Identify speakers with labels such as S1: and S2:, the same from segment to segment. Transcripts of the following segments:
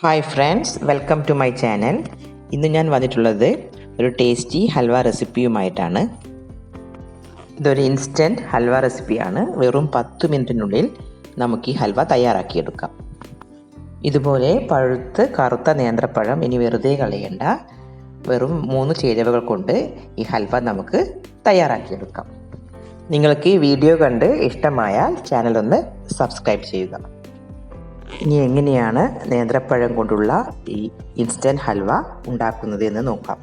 S1: Hi friends, welcome to my channel. ഇന്ന് ഞാൻ വന്നിട്ടുള്ളത് ഒരു ടേസ്റ്റി ഹൽവ റെസിപ്പിയുമായിട്ടാണ്. ഇതൊരു ഇൻസ്റ്റൻറ്റ് ഹൽവ റെസിപ്പിയാണ്. വെറും 10 മിനിറ്റിനുള്ളിൽ നമുക്ക് ഈ ഹൽവ തയ്യാറാക്കിയെടുക്കാം. ഇതുപോലെ പഴുത്ത് കറുത്ത നേന്ത്രപ്പഴം ഇനി വെറുതെ കളയേണ്ട. വെറും 3 ചേരുവകൾ കൊണ്ട് ഈ ഹൽവ നമുക്ക് തയ്യാറാക്കിയെടുക്കാം. നിങ്ങൾക്ക് ഈ വീഡിയോ കണ്ട് ഇഷ്ടമായാൽ ചാനൽ ഒന്ന് സബ്സ്ക്രൈബ് ചെയ്യുക. ഇനി എങ്ങനെയാണ് നേന്ത്രപ്പഴം കൊണ്ടുള്ള ഈ ഇൻസ്റ്റൻറ്റ് ഹൽവ ഉണ്ടാക്കുന്നത് എന്ന് നോക്കാം.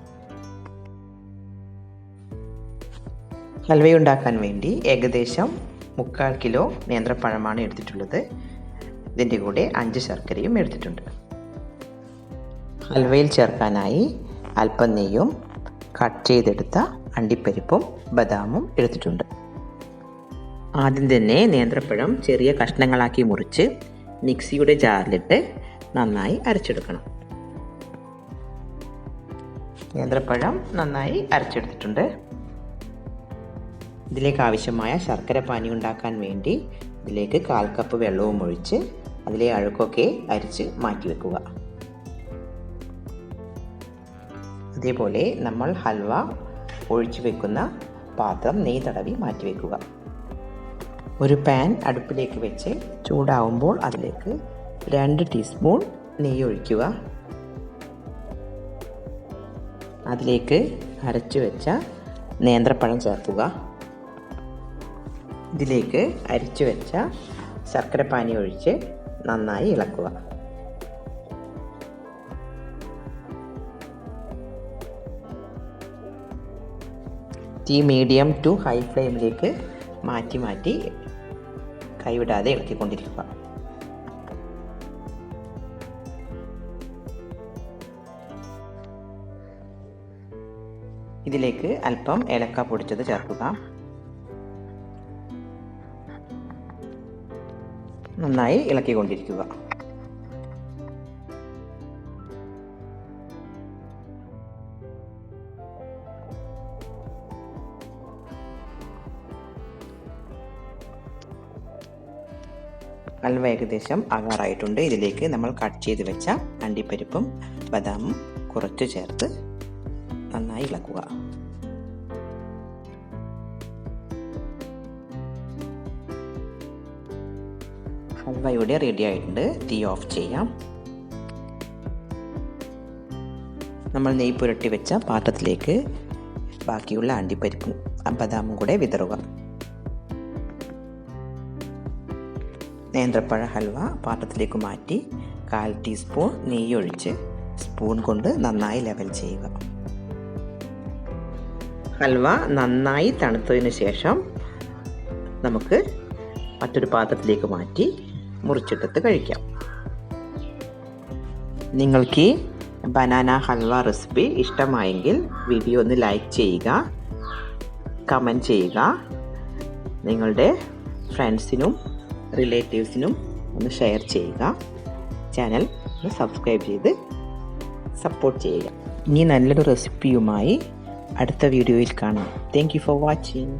S1: ഹൽവയുണ്ടാക്കാൻ വേണ്ടി ഏകദേശം 3/4 കിലോ നേന്ത്രപ്പഴമാണ് എടുത്തിട്ടുള്ളത്. ഇതിൻ്റെ കൂടെ 5 ശർക്കരയും എടുത്തിട്ടുണ്ട്. ഹൽവയിൽ ചേർക്കാനായി അല്പം നെയ്യും കട്ട് ചെയ്തെടുത്ത അണ്ടിപ്പരിപ്പും ബദാമും എടുത്തിട്ടുണ്ട്. ആദ്യം തന്നെ നേന്ത്രപ്പഴം ചെറിയ കഷ്ണങ്ങളാക്കി മുറിച്ച് മിക്സിയുടെ ജാറിലിട്ട് നന്നായി അരച്ചെടുക്കണം. നേന്ത്രപ്പഴം നന്നായി അരച്ചെടുത്തിട്ടുണ്ട്. ഇതിലേക്ക് ആവശ്യമായ ശർക്കര പാനി ഉണ്ടാക്കാൻ വേണ്ടി ഇതിലേക്ക് 1/4 കപ്പ് വെള്ളവും ഒഴിച്ച് അതിലെ അഴുക്കൊക്കെ അരിച്ച് മാറ്റി വെക്കുക. അതേപോലെ നമ്മൾ ഹൽവ ഒഴിച്ചു വെക്കുന്ന പാത്രം നെയ്യ് തടവി മാറ്റി വെക്കുക. ഒരു പാൻ അടുപ്പിലേക്ക് വെച്ച് ചൂടാവുമ്പോൾ അതിലേക്ക് 2 ടീസ്പൂൺ നെയ്യ് ഒഴിക്കുക. അതിലേക്ക് അരച്ചു വെച്ച നേന്ത്രപ്പഴം ചേർക്കുക. ഇതിലേക്ക് അരച്ചു വെച്ച ശർക്കരപ്പാനി ഒഴിച്ച് നന്നായി ഇളക്കുക. തീ മീഡിയം ടു ഹൈ ഫ്ലെയിമിലേക്ക് മാറ്റി കൈവിടാതെ ഇളക്കിക്കൊണ്ടിരിക്കുക. ഇതിലേക്ക് അല്പം ഏലക്ക പൊടിച്ചത് ചേർക്കുക. നന്നായി ഇളക്കിക്കൊണ്ടിരിക്കുക. ഹൽവ ഏകദേശം ആകാറായിട്ടുണ്ട്. ഇതിലേക്ക് നമ്മൾ കട്ട് ചെയ്ത് വെച്ച അണ്ടിപ്പരിപ്പും ബദാമും കുറച്ച് ചേർത്ത് നന്നായി ഇളക്കുക. ഹൽവ ഇവിടെ റെഡി ആയിട്ടുണ്ട്. തീ ഓഫ് ചെയ്യാം. നമ്മൾ നെയ്യ് പുരട്ടി വെച്ച പാത്രത്തിലേക്ക് ബാക്കിയുള്ള അണ്ടിപ്പരിപ്പും ബദാമും കൂടെ വിതറുക. നേന്ത്രപ്പഴ ഹൽവ പാത്രത്തിലേക്ക് മാറ്റി 1/4 ടീസ്പൂൺ നെയ്യ് ഒഴിച്ച് സ്പൂൺ കൊണ്ട് നന്നായി ലെവൽ ചെയ്യുക. ഹൽവ നന്നായി തണുത്തതിന് ശേഷം നമുക്ക് മറ്റൊരു പാത്രത്തിലേക്ക് മാറ്റി മുറിച്ചെടുത്ത് കഴിക്കാം. നിങ്ങൾക്ക് ബനാന ഹൽവ റെസിപ്പി ഇഷ്ടമായെങ്കിൽ വീഡിയോ ഒന്ന് ലൈക്ക് ചെയ്യുക, കമൻറ്റ് ചെയ്യുക. നിങ്ങളുടെ ഫ്രണ്ട്സിനും റിലേറ്റീവ്സിനും ഒന്ന് ഷെയർ ചെയ്യുക. ചാനൽ ഒന്ന് സബ്സ്ക്രൈബ് ചെയ്ത് സപ്പോർട്ട് ചെയ്യുക. ഇനി നല്ലൊരു റെസിപ്പിയുമായി അടുത്ത വീഡിയോയിൽ കാണാം. Thank you for watching.